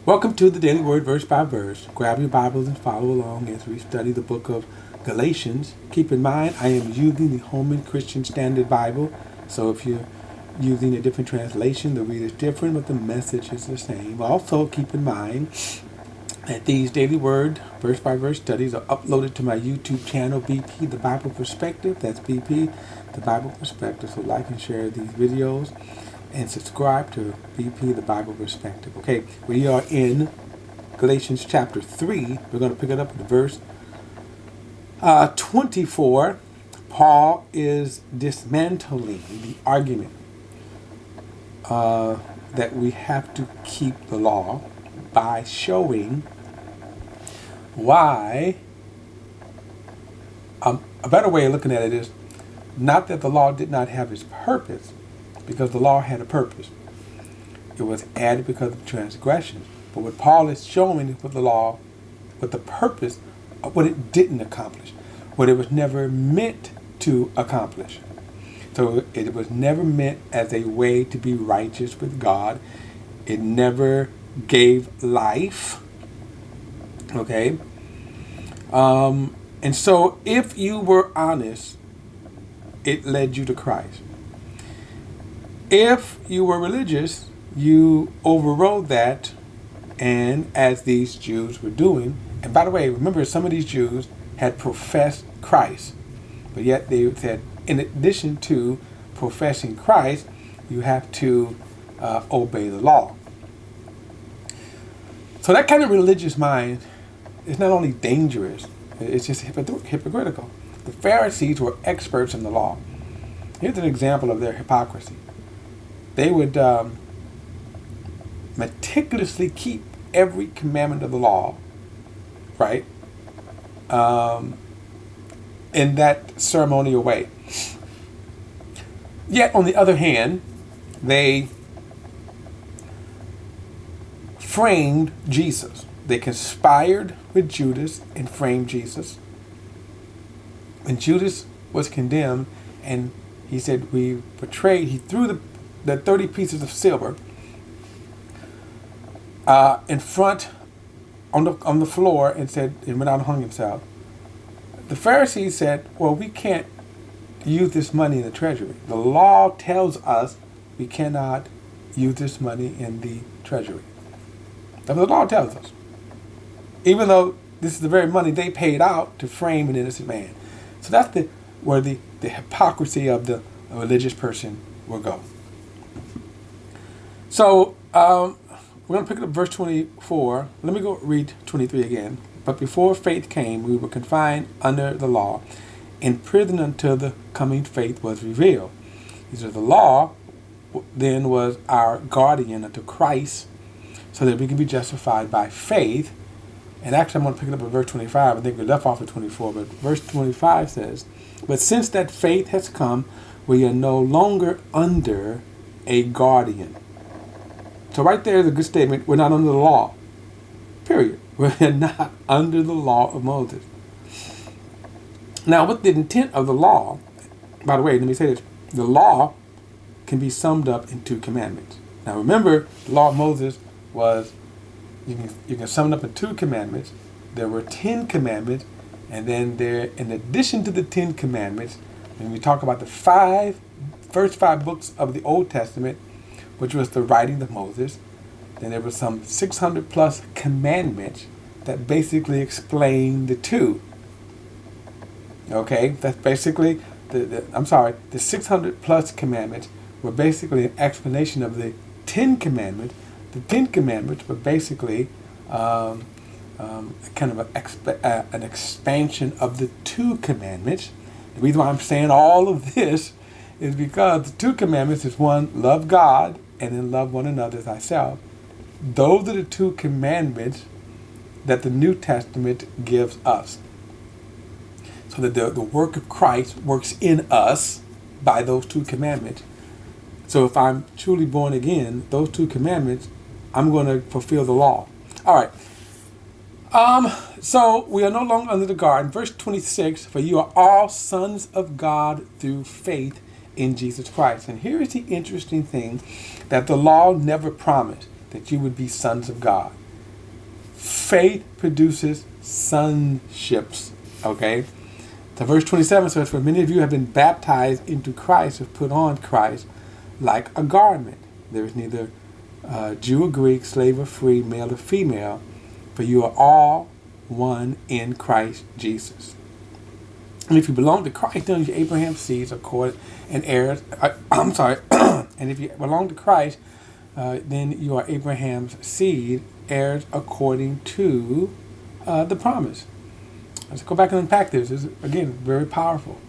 Welcome to the Daily Word Verse by Verse. Grab your Bibles and follow along as we study the book of Galatians. Keep in mind, I am using the Holman Christian Standard Bible, so if you're using a different translation, the read is different, but the message is the same. Also, keep in mind that these Daily Word Verse by Verse studies are uploaded to my YouTube channel, BP The Bible Perspective. That's BP The Bible Perspective. So like and share these videos and subscribe to BP The Bible Perspective. Okay, we are in Galatians chapter 3. We're going to pick it up at verse 24. Paul is dismantling the argument that we have to keep the law by showing why. A better way of looking at it is not that the law did not have its purpose, because the law had a purpose. It was added because of transgression. But what Paul is showing is what the law, what the purpose of what it didn't accomplish, what it was never meant to accomplish. So it was never meant as a way to be righteous with God. It never gave life. Okay? And so if you were honest, it led you to Christ. If you were religious, you overrode that, and as these Jews were doing, and by the way, remember some of these Jews had professed Christ, but yet they said, in addition to professing Christ, you have to obey the law. So that kind of religious mind is not only dangerous, it's just hypocritical. The Pharisees were experts in the law. Here's an example of their hypocrisy. They would meticulously keep every commandment of the law, right, in that ceremonial way. Yet, on the other hand, they framed Jesus. They conspired with Judas and framed Jesus. When Judas was condemned and he said, we betrayed, he threw the 30 pieces of silver in front on the floor and said, and went out and hung himself. The Pharisees said, well, we can't use this money in the treasury. The law tells us we cannot use this money in the treasury. That's what the law tells us. Even though this is the very money they paid out to frame an innocent man. So that's where the hypocrisy of the religious person will go. So we're going to pick up verse 24. Let me go read 23 again. But before faith came, we were confined under the law, in prison until the coming faith was revealed. He said the law then was our guardian unto Christ, so that we can be justified by faith. And actually, I'm going to pick it up at verse 25. I think we left off at 24, but verse 25 says, but since that faith has come, we are no longer under a guardian. So right there is a good statement. We're not under the law. Period. We're not under the law of Moses. Now, with the intent of the law, by the way, let me say this. The law can be summed up in 2 commandments. Now, remember, the law of Moses was, you can sum it up in 2 commandments. There were 10 commandments, and then there, in addition to the 10 commandments, when we talk about the first 5 books of the Old Testament, which was the writing of Moses, then there were some 600 plus commandments that basically explain the 2. Okay, that's basically, the 600 plus commandments were basically an explanation of the 10 commandments. The 10 commandments were basically kind of an expansion of the 2 commandments. The reason why I'm saying all of this is because the 2 commandments is one, love God, and then love one another as thyself. Those are the 2 commandments that the New Testament gives us. So that the work of Christ works in us by those 2 commandments. So if I'm truly born again, those 2 commandments, I'm going to fulfill the law. All right. So we are no longer under the guard. In verse 26, for you are all sons of God through faith in Jesus Christ. And here is the interesting thing, that the law never promised that you would be sons of God. faith produces sonships. Okay? So verse 27 says, for many of you have been baptized into Christ, have put on Christ like a garment. There is neither Jew or Greek, slave or free, male or female, for you are all one in Christ Jesus. And if you belong to Christ, then you're Abraham's seeds, according and heirs. And if you belong to Christ, then you are Abraham's seed, heirs according to the promise. Let's go back and unpack this. This is, again, very powerful.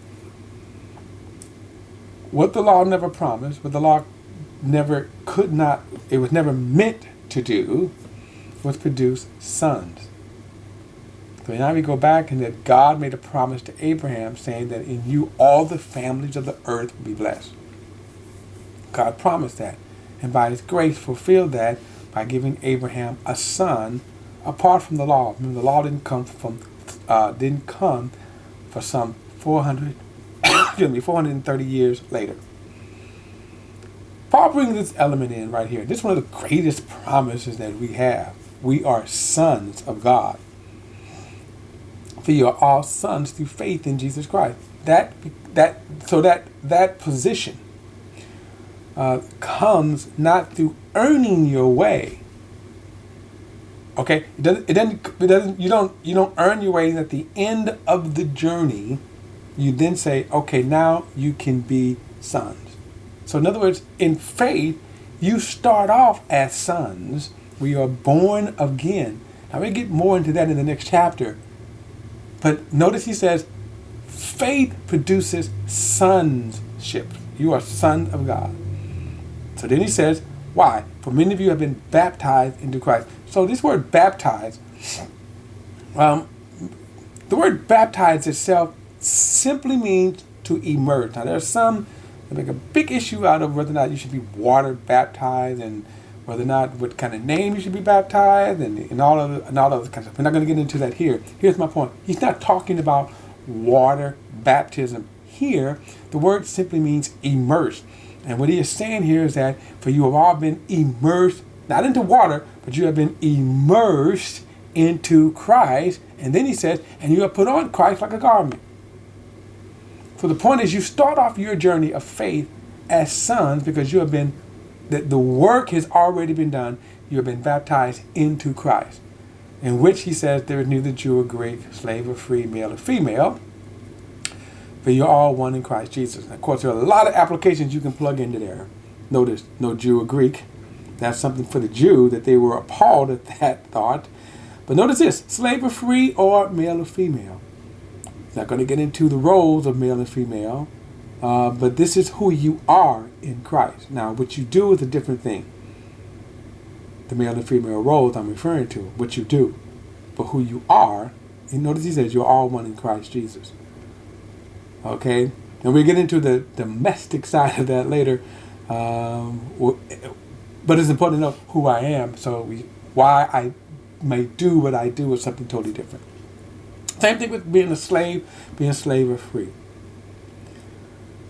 What the law never promised, what the law never could not, it was never meant to do, was produce sons. So now we go back and that God made a promise to Abraham saying that in you all the families of the earth will be blessed. God promised that. And by his grace fulfilled that by giving Abraham a son apart from the law. Remember, the law didn't come for some 430 years later. Paul brings this element in right here. This is one of the greatest promises that we have. We are sons of God. For you are all sons through faith in Jesus Christ. That position comes not through earning your way. Okay, you don't earn your way. At the end of the journey, you then say, okay, now you can be sons. So in other words, in faith, you start off as sons. We are born again. Now we get more into that in the next chapter. But notice he says, faith produces sonship. You are sons of God. So then he says, why? For many of you have been baptized into Christ. So this word baptized, the word baptized itself simply means to immerse. Now there's some that make a big issue out of whether or not you should be water baptized and whether or not what kind of name you should be baptized and all of kinds of stuff. We're not going to get into that here. Here's my point. He's not talking about water baptism here. The word simply means immersed. And what he is saying here is that for you have all been immersed, not into water, but you have been immersed into Christ. And then he says, and you have put on Christ like a garment. So the point is you start off your journey of faith as sons because you have been, the work has already been done. You have been baptized into Christ, in which he says there is neither Jew or Greek, slave or free, male or female, but you're all one in Christ Jesus. And of course, there are a lot of applications you can plug into there. Notice, no Jew or Greek. That's something for the Jew that they were appalled at that thought. But notice this, slave or free or male or female. Not going to get into the roles of male and female, but this is who you are in Christ. Now, what you do is a different thing. The male and female roles I'm referring to, what you do. But who you are, and notice he says you're all one in Christ Jesus. Okay? And we'll get into the domestic side of that later. But it's important to know who I am. So why I may do what I do is something totally different. Same thing with being a slave or free.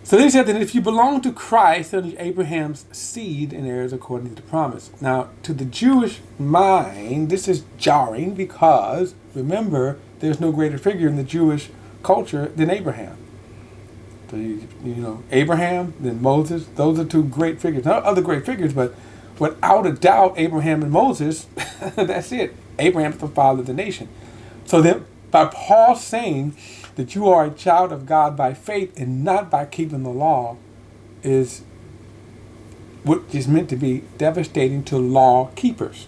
So then he said that if you belong to Christ, then you're Abraham's seed and heirs according to the promise. Now, to the Jewish mind, this is jarring because, remember, there's no greater figure in the Jewish culture than Abraham. So, Abraham, then Moses, those are two great figures. Not other great figures, but without a doubt, Abraham and Moses, that's it. Abraham is the father of the nation. So then, by Paul saying that you are a child of God by faith and not by keeping the law is what is meant to be devastating to law keepers.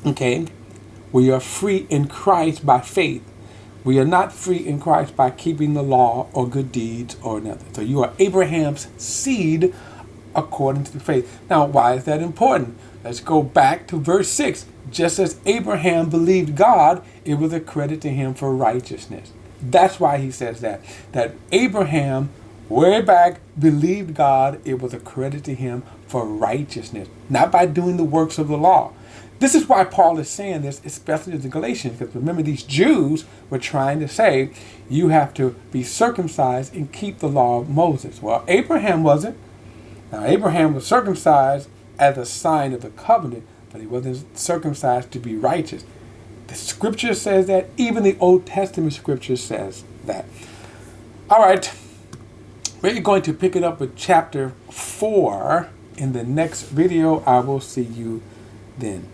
Okay? We are free in Christ by faith. We are not free in Christ by keeping the law or good deeds or nothing. So you are Abraham's seed according to the faith. Now, why is that important? Let's go back to verse 6. Just as Abraham believed God, it was a credit to him for righteousness. That's why he says that. That Abraham, way back, believed God, it was a credit to him for righteousness. Not by doing the works of the law. This is why Paul is saying this, especially to the Galatians. Because remember, these Jews were trying to say, you have to be circumcised and keep the law of Moses. Well, Abraham wasn't. Now, Abraham was circumcised as a sign of the covenant, but he wasn't circumcised to be righteous. The scripture says that. Even the Old Testament scripture says that. All right. We're going to pick it up with chapter 4 in the next video. I will see you then.